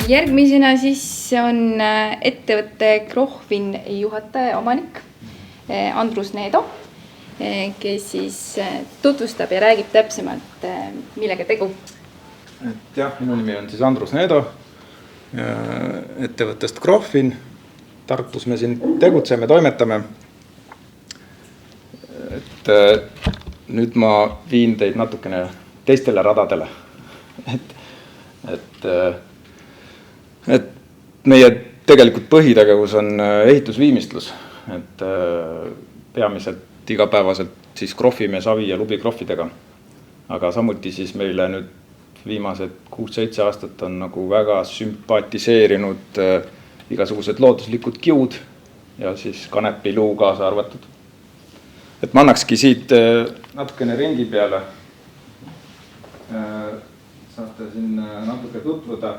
Järgmisena siis on ettevõtte Krohvin juhataja ja omanik Andrus Needo, kes siis tutvustab ja räägib täpsemalt, millega tegu. Jah, minu nimi on siis Andrus Needo, ettevõttest Krohvin. Tartus me siin tegutseme, toimetame. Nüüd ma viin teid natukene teistele radadele. Et meie tegelikult põhitegevus on ehitusviimistlus. Peamiselt igapäevaselt siis krohvime savi ja lubikrohvidega. Aga samuti siis meile nüüd viimased 6-7 aastat on nagu väga sümpatiseerinud igasugused looduslikud kiud ja siis kanepiluu kaasa arvatud. Et ma annakski siit natukene ringi peale. Saate siin natuke tutvuda.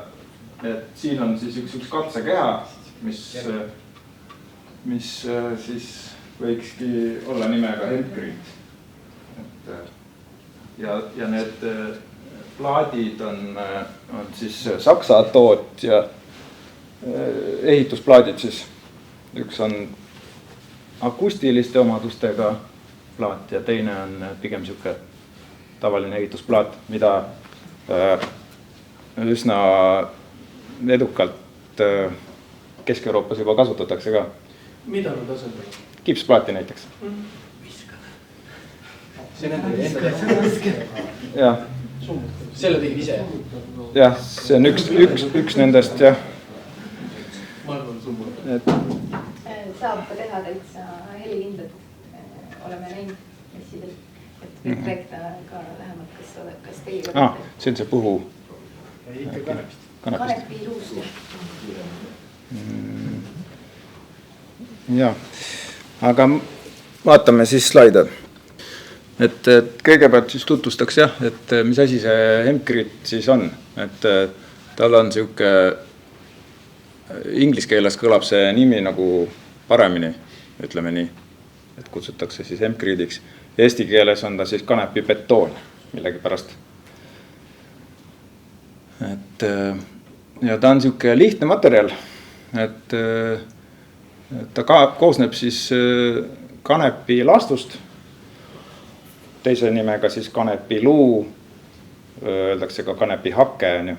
Et siin on siis üks katsekeha, mis siis võikski olla nimega Hempgrid. Ja need plaadid on siis Saksa tootja ehitusplaadid siis. Üks on akustiliste omadustega plaat ja teine on pigem siuke tavaline ehitusplaat, mida üsna edukalt Kesk-Euroopas juba kasutatakse ka. Mida nad asendavad? Kipsplaati näiteks. See nende jah. Selle tegid ise? Jah, see on üks nendest, jah. Saab teha täitsa helikindlat, oleme näinud messidel, et võib rääkida ka lähemalt, kas teie võtate? See on see puhu. Kanepiluust. Jah, aga vaatame siis slaide. Et kõigepealt siis tutvustaks jah, et mis asi see Hempgrid siis on. Et tal on siuke, inglise keeles kõlab see nimi nagu paremini, ütleme nii, et kutsutakse siis Hempgridiks. Eesti keeles on ta siis kanepibetoon millegi pärast. Ja ta on siuke lihtne materjal, et ta koosneb siis kanepilastust, teise nimega siis kanepiluu, öeldakse ka kanepihake.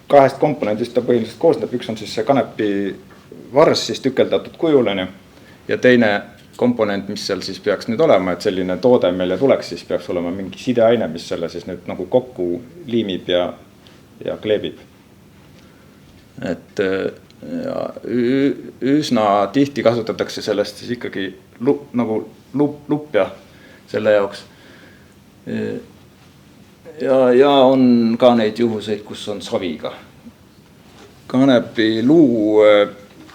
Kahest komponendist ta põhiliselt koosneb, üks on siis see kanepivarss siis tükeldatud kujul ja teine komponent, mis seal siis peaks nüüd olema, et selline toode meile tuleks, siis peaks olema mingi sideaine, mis selle siis nüüd nagu kokku liimib ja kleebib. Et üsna tihti kasutatakse sellest siis ikkagi nagu lupja selle jaoks. Ja on ka neid juhuseid, kus on saviga. Kanepiluu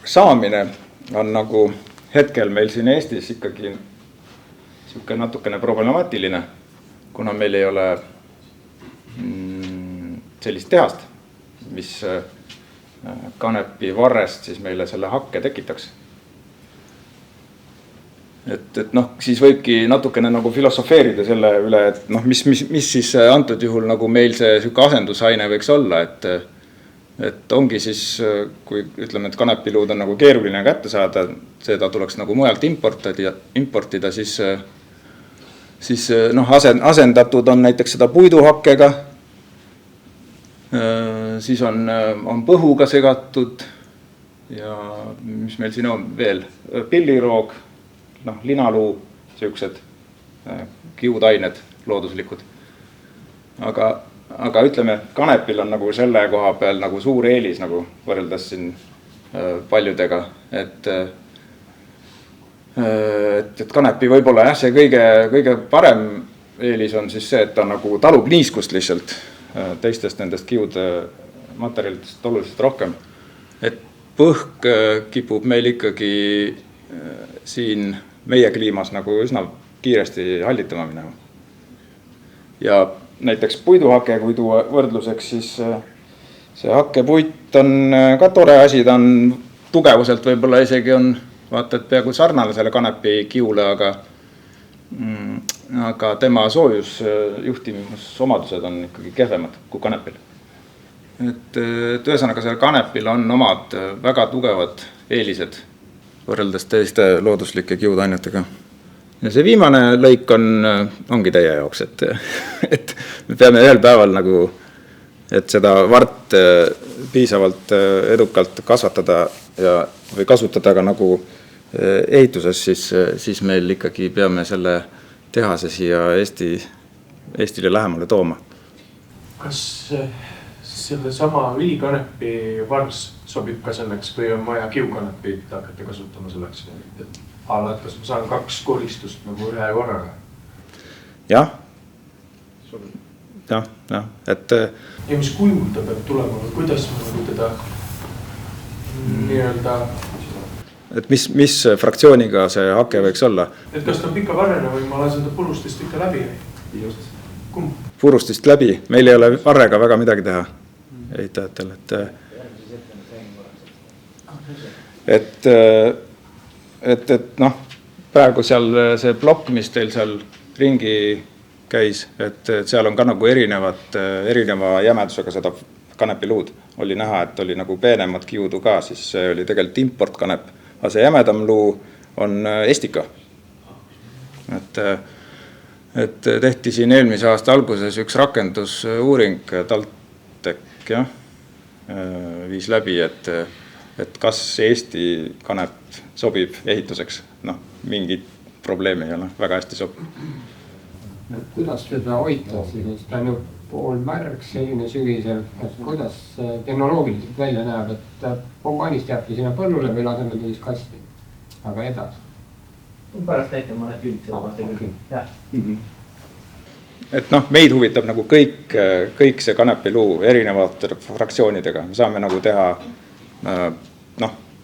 saamine on nagu hetkel meil siin Eestis ikkagi siuke natukene problemaatiline, kuna meil ei ole sellist tehast, mis kanepivarrest siis meile selle hakke tekitaks. Et siis võibki natukene nagu filosofeerida selle üle, et mis siis antud juhul nagu meil see siuke asendusaine võiks olla, et ongi siis, kui ütleme, et kanepiluud on nagu keeruline kätte saada, seda tuleks nagu mujalt importida, siis asendatud on näiteks seda puiduhakkega, siis on põhuga segatud ja mis meil siin on veel, pilliroog, linaluu, siuksed kiudained looduslikud. Aga ütleme, kanepil on nagu selle koha peal nagu suur eelis nagu võrreldes siin paljudega, et kanepi võib-olla jah, see kõige parem eelis on siis see, et ta nagu talub niiskust lihtsalt teistest nendest kiude materjalidest oluliselt rohkem. Et põhk kipub meil ikkagi siin meie kliimas nagu üsna kiiresti hallitama minema. Ja näiteks puiduhake, kui tuua võrdluseks, siis see hakkepuit on ka tore asi, ta on tugevuselt võib-olla isegi on vaata, et peaaegu sarnane selle kanepi kiule, aga tema soojusjuhtimisomadused on ikkagi kehvemad kui kanepil. et ühesõnaga seal kanepil on omad väga tugevad eelised võrreldes teiste looduslike kiudainetega. Ja see viimane lõik ongi teie jaoks, et me peame ühel päeval nagu, et seda vart piisavalt edukalt kasvatada või kasutada ka nagu ehituses, siis meil ikkagi peame selle tehase siia Eestile lähemale tooma. Kas selle sama õlikanepi vars sobib ka selleks või on vaja kiukanepit hakata kasutama selleks? Et kas ma saan 2 koristust nagu ühe korraga? Jah, et... Ja mis kujul ta peab tulema või kuidas ma nagu teda nii-öelda... Et mis fraktsiooniga see hake võiks olla? Et kas ta on pika varrena või ma lasen ta purustist ikka läbi? Kumb? Purustist läbi. Meil ei ole varrega väga midagi teha ehitajatel. Et noh, praegu seal see plokk, mis teil seal ringi käis, et seal on ka nagu erineva jämedusega seda kanepiluud. Oli näha, et oli nagu peenemat kiudu ka, siis see oli tegelikult importkanep. Aga see jämedam luu on estika. Et tehti siin eelmise aasta alguses üks rakendusuuring TalTech viis läbi, et kas Eesti kanep sobib ehituseks. Noh, mingit probleemi ei ole, väga hästi sobib. Kuidas seda hoita, siis ta on ju poolmärg selline sügisel, et kuidas tehnoloogiliselt välja näeb, et pommaanist jääbki sinna põllule või laseme siis kasti, aga edasi. Pärast näitan mõned küljid seda vastu küll. Et noh, meid huvitab nagu kõik see kanepiluu erinevate fraktsioonidega. Me saame nagu teha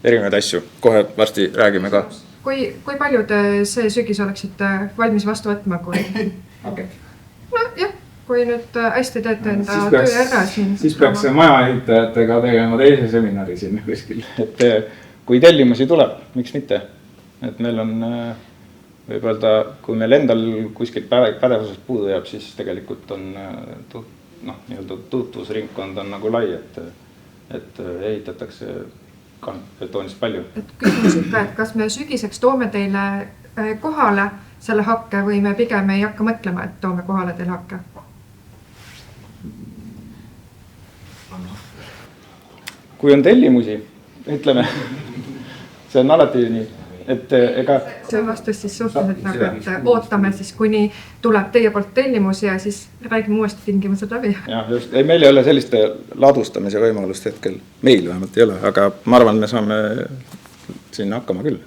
erinevaid asju. Kohe varsti räägime ka. Kui paljud see sügis oleksid valmis vastu võtma, kui... Okay. No jah, kui nüüd hästi teete enda töö ära siin. Siis peaks maja ehitajatega tegema teise seminari siin kuskil. Et kui tellimusi tuleb, miks mitte? Et meil on, võib öelda, kui meil endal kuskilt pädevusest puudu jääb, siis tegelikult on tutvusringkond on nagu lai, et ehitatakse betoonist palju. Et küsimusid ka, et kas me sügiseks toome teile kohale selle hakke või me pigem ei hakka mõtlema, et toome kohale teile hakke? Kui on tellimusi, ütleme, see on alati nii, et ega... See vastus siis suhteliselt nagu, et ootame siis, kuni tuleb teie poolt tellimus ja siis räägime uuesti tingimused läbi. Jah, just. Ei, meil ei ole selliste ladustamise võimalust hetkel. Meil vähemalt ei ole, aga ma arvan, me saame siin hakkama küll.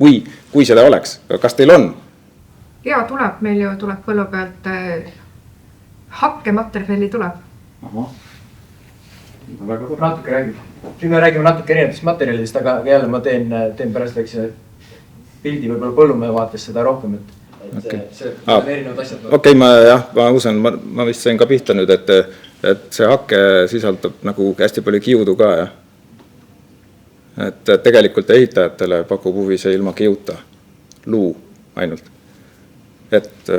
Kui seda oleks, kas teil on? Ja tuleb, meil ju tuleb põllu pealt hakkematerjali tuleb. Aha. Natuke räägime. Siin me räägime natuke erinevatest materjalidest, aga jälle ma teen pärast väikse pildi võib-olla põllumehe vaates seda rohkem, et see on erinevad asjad. Okei, ma usun, ma vist sain ka pihta nüüd, et see hakke sisaldab nagu hästi palju kiudu ka, jah. Et tegelikult ehitajatele pakub huvi see ilma kiuta luu ainult. Et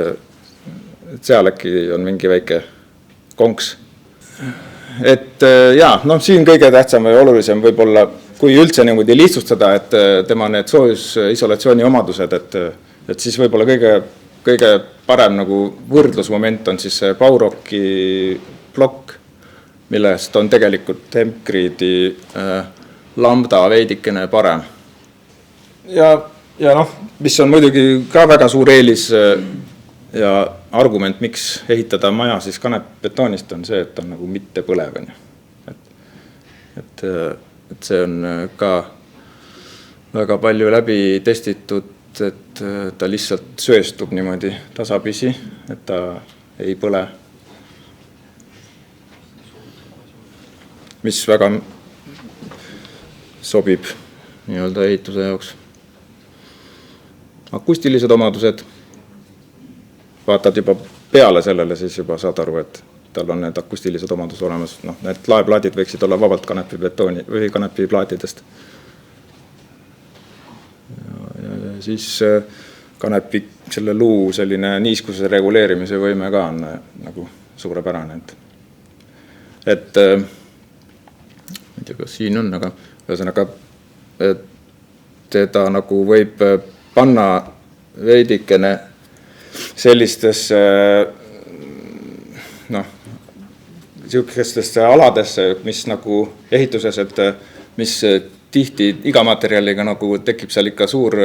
seal äkki on mingi väike konks. Et siin kõige tähtsam või olulisem võib-olla, kui üldse niimoodi lihtsustada, et tema need soojusisolatsiooni omadused, et siis võib-olla kõige parem nagu võrdlusmoment on siis see Bauroki plokk, millest on tegelikult Hempgriidi lambda veidikene parem. Ja mis on muidugi ka väga suur eelis ja argument, miks ehitada maja siis kanepbetoonist on see, et on nagu mitte põlev. Et see on ka väga palju läbi testitud, et ta lihtsalt sööstub niimoodi tasapisi, et ta ei põle. Mis väga sobib nii-öelda ehituse jaoks. Akustilised omadused. Vaatad juba peale sellele, siis juba saad aru, et tal on need akustilised omadused olemas. Need laeplaadid võiksid olla vabalt kanepibetooni või kanepiplaatidest. Ja siis kanepi selle luu selline niiskuse reguleerimise võime ka on nagu suurepärane. Et ei tea, kas siin on, aga ühesõnaga teda nagu võib panna veidikene sellistesse niisugustesse aladesse, mis nagu ehituses, et mis tihti iga materjaliga nagu tekib seal ikka suur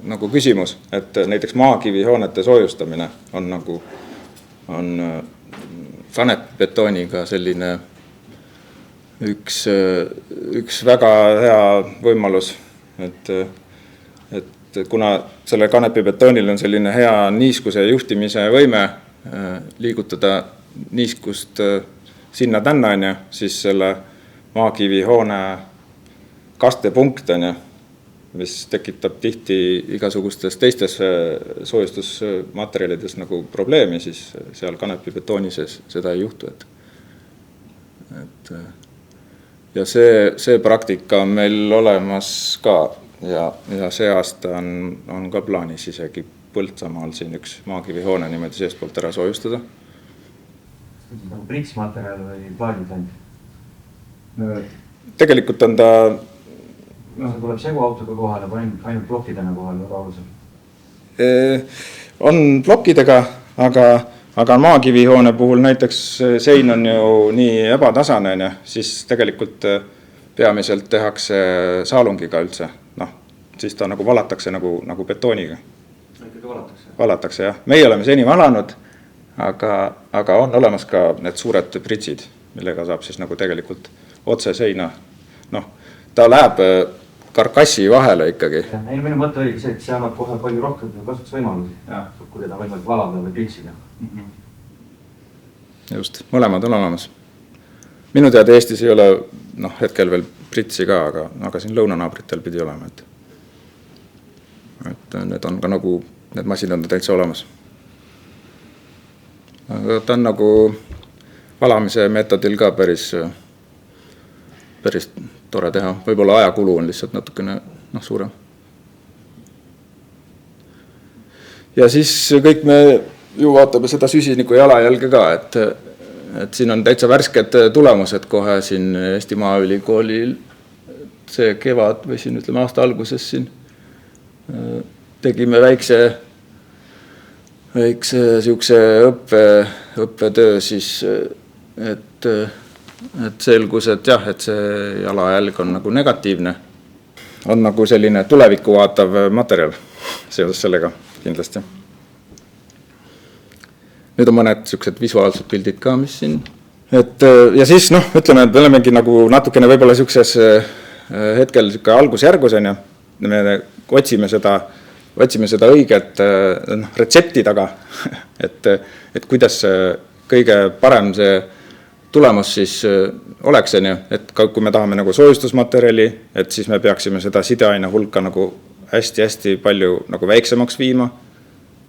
nagu küsimus, et näiteks maakivihoonete soojustamine on nagu kanepbetooniga selline üks väga hea võimalus, et kuna selle kanepibetoonil on selline hea niiskuse juhtimise võime liigutada niiskust sinna-tänna, siis selle maakivihoone kastepunkt, mis tekitab tihti igasugustes teistes soojustusmaterjalides nagu probleemi, siis seal kanepibetoonis seda ei juhtu. Ja see praktika on meil olemas ka ja see aasta on ka plaanis isegi Põltsamaal siin üks maakivihoone niimoodi seestpoolt ära soojustada. Nagu pritsmaterjal või plaadid ainult? Tegelikult on ta... See tuleb seguautoga kohale või ainult plokkidena kohale alusel? On plokkidega, aga maakivihoone puhul näiteks sein on ju nii ebatasane, siis tegelikult peamiselt tehakse saalungiga üldse. Siis ta nagu valatakse nagu betooniga. Valatakse, jah. Meie oleme seni valanud, aga on olemas ka need suured pritsid, millega saab siis nagu tegelikult otse seina. Ta läheb karkassi vahele ikkagi. Minu mõte oli see, et see annab kohe palju rohkem kasutusvõimalusi, kui teda võimalik valada või pritsiga. Just, mõlemad on olemas. Minu teada Eestis ei ole hetkel veel pritsi ka, aga siin lõunanaabritel pidi olema. Et need on ka nagu, need masinad on täitsa olemas. Aga ta on nagu valamise meetodil ka päris tore teha. Võib-olla ajakulu on lihtsalt natukene suurem. Ja siis kõik me ju vaatame seda süsiniku jalajälge ka, et siin on täitsa värsked tulemused kohe siin Eesti Maaülikoolil see kevad või siin ütleme aasta alguses siin tegime väikse siukse õppetöö siis, et selgus, et jah, et see jalajälg on nagu negatiivne. On nagu selline tulevikku vaatav materjal seoses sellega kindlasti. Nüüd on mõned siuksed visuaalsed pildid ka, mis siin. Ja siis ütleme, et me olemegi nagu natukene võib-olla siukses hetkel siuke algusjärgus on ja me otsime seda õiget retsepti taga, et kuidas kõige parem see tulemus siis oleks, et kui me tahame nagu soojustusmaterjali, et siis me peaksime seda sideaine hulka nagu hästi-hästi palju nagu väiksemaks viima.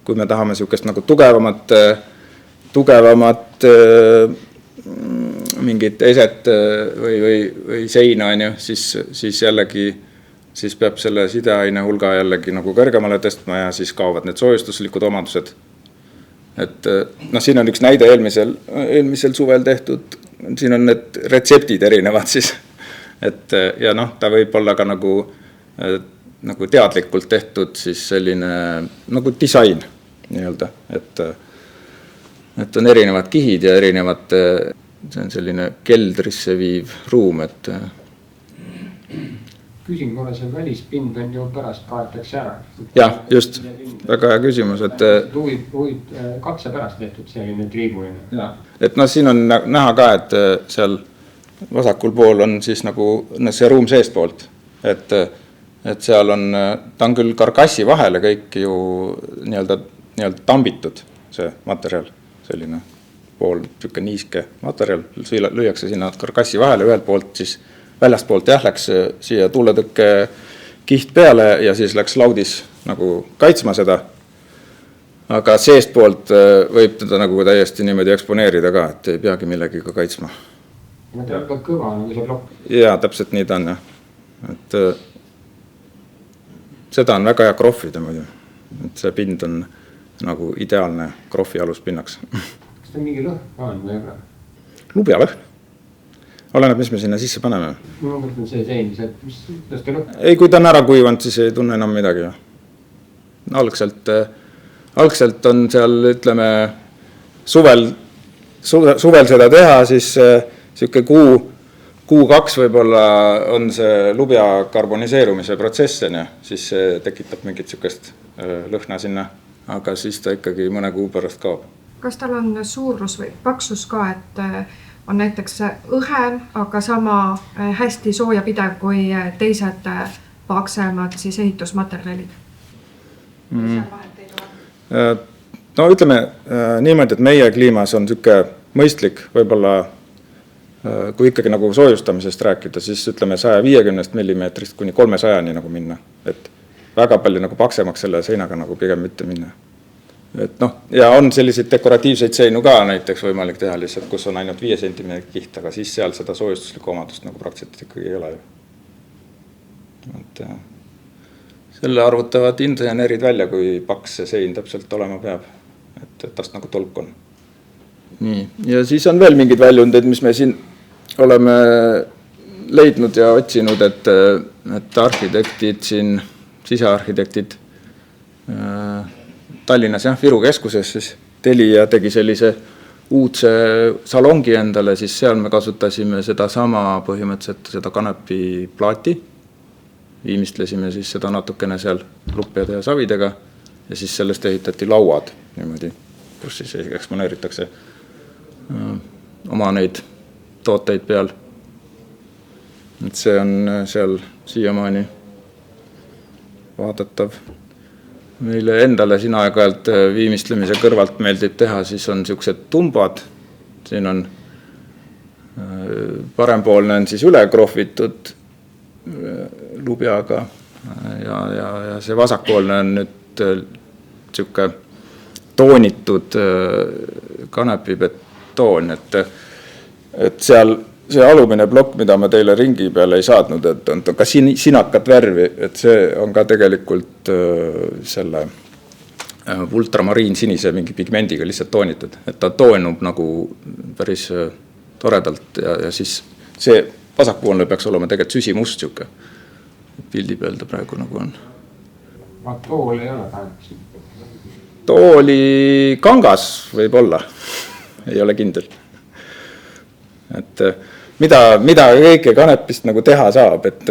Kui me tahame siukest nagu tugevamat mingit eset või seina, siis jällegi siis peab selle sideaine hulga jällegi nagu kõrgemale tõstma ja siis kaovad need soojustuslikud omadused. Et siin on üks näide eelmisel suvel tehtud, siin on need retseptid erinevad siis. Ja ta võib olla ka nagu teadlikult tehtud siis selline nagu disain nii-öelda, et on erinevad kihid ja erinevad, see on selline keldrisse viiv ruum, et küsin korra, see välispind on ju pärast kaetakse ära. Jah, just. Väga hea küsimus, et Huid katse pärast tehtud selline triibuline. Et siin on näha ka, et seal vasakul pool on siis nagu see ruum seestpoolt. Et seal on, ta on küll karkassi vahele kõik ju nii-öelda tambitud see materjal, selline pool tükka niiske materjal, lüüakse sinna karkassi vahele ühelt poolt siis väljastpoolt läks siia tuuletõkke kiht peale ja siis läks laudis nagu kaitsma seda. Aga seestpoolt võib teda nagu täiesti niimoodi eksponeerida ka, et ei peagi millegiga kaitsma. Ma tean ka kõva nagu see plokk. Jaa, täpselt nii ta on. Et seda on väga hea krohvida muidu. Et see pind on nagu ideaalne krohvi aluspinnaks. Kas ta mingi lõhn on või? Lubjalõhn. oleneb, mis me sinna sisse paneme. ma mõtlen see sein, kuidas te ei, kui ta on ära kuivanud, siis ei tunne enam midagi. Algselt on seal, ütleme, suvel seda teha, siis siuke kuu-kaks võib-olla on see lubja karboniseerumise protsess, siis see tekitab mingit siukest lõhna sinna, aga siis ta ikkagi mõne kuu pärast kaob. Kas tal on suurus või paksus ka, et on näiteks õhem, aga sama hästi soojapidev kui teised paksemad siis ehitusmaterjalid? No ütleme niimoodi, et meie kliimas on siuke mõistlik, võib-olla kui ikkagi nagu soojustamisest rääkida, siis ütleme 150 millimeetrist kuni 300 nagu minna, et väga palju nagu paksemaks selle seinaga nagu pigem mitte minna. Et noh, ja on selliseid dekoratiivseid seinu ka näiteks võimalik teha lihtsalt, kus on ainult 5 cm kiht, aga siis seal seda soojustuslikku omadust nagu praktiliselt ikkagi ei ole ju. Et selle arvutavad insenerid välja, kui paks see sein täpselt olema peab, et tast nagu tolk on. Nii, ja siis on veel mingid väljundeid, mis me siin oleme leidnud ja otsinud, et arhitektid siin, sisearhitektid Tallinnas, Viru keskuses siis Telia tegi sellise uudse salongi endale, siis seal me kasutasime seda sama põhimõtteliselt seda kanepiplaati, viimistlesime siis seda natukene seal lupjade ja savidega ja siis sellest ehitati lauad niimoodi, kus siis eksponeeritakse oma neid tooteid peal. Et see on seal siiamaani vaadatav. Meile endale siin aeg-ajalt viimistlemise kõrvalt meeldib teha, siis on siuksed tumbad. Siin on parempoolne on siis üle krohvitud lubjaga ja see vasakpoolne on nüüd siuke toonitud kanepibetoon, et seal see alumine plokk, mida ma teile ringi peale ei saadnud, et on ka sinakat värvi, et see on ka tegelikult selle ultramariin sinise mingi pigmendiga lihtsalt toonitud, et ta toonub nagu päris toredalt ja siis see vasakpoolne peaks olema tegelikult süsimust siuke. Pildi peal ta praegu nagu on. Tool ei ole kanepis? Tooli kangas võib olla, ei ole kindel. Et mida kõike kanepist nagu teha saab, et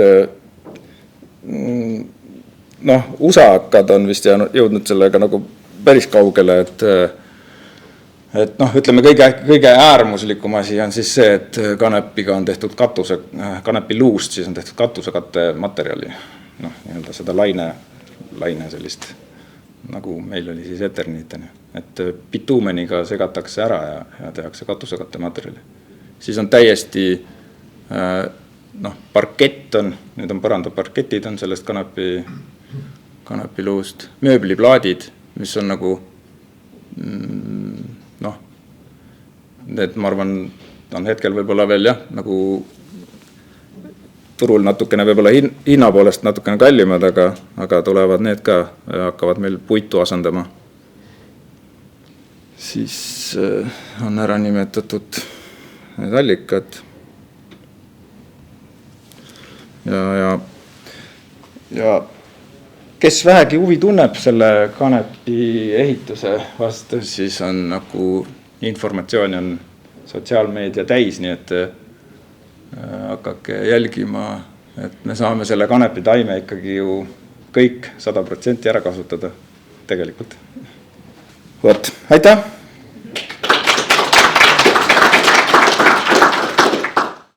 noh, USA-kad on vist jõudnud sellega nagu päris kaugele, et noh, ütleme kõige äärmuslikum asi on siis see, et kanepiga on tehtud kanepiluust, siis on tehtud katusekatte materjali, noh, nii-öelda seda laine sellist, nagu meil oli siis eterniitani, et bituumeniga segatakse ära ja tehakse katusekatte materjali. Siis on täiesti, noh, parkett on, need on põrandaparketid on sellest kanepiluust, mööbliplaadid, mis on nagu, noh, need ma arvan, on hetkel võib-olla veel jah, nagu turul natukene võib-olla hinna poolest natukene kallimad, aga tulevad need ka ja hakkavad meil puitu asendama. Siis on ära nimetatud need allikad ja kes vähegi huvi tunneb selle kanepi ehituse vastu, siis on nagu informatsiooni on sotsiaalmeedia täis, nii et hakake jälgima, et me saame selle kanepi taime ikkagi ju kõik 100% ära kasutada tegelikult. Vot, aitäh!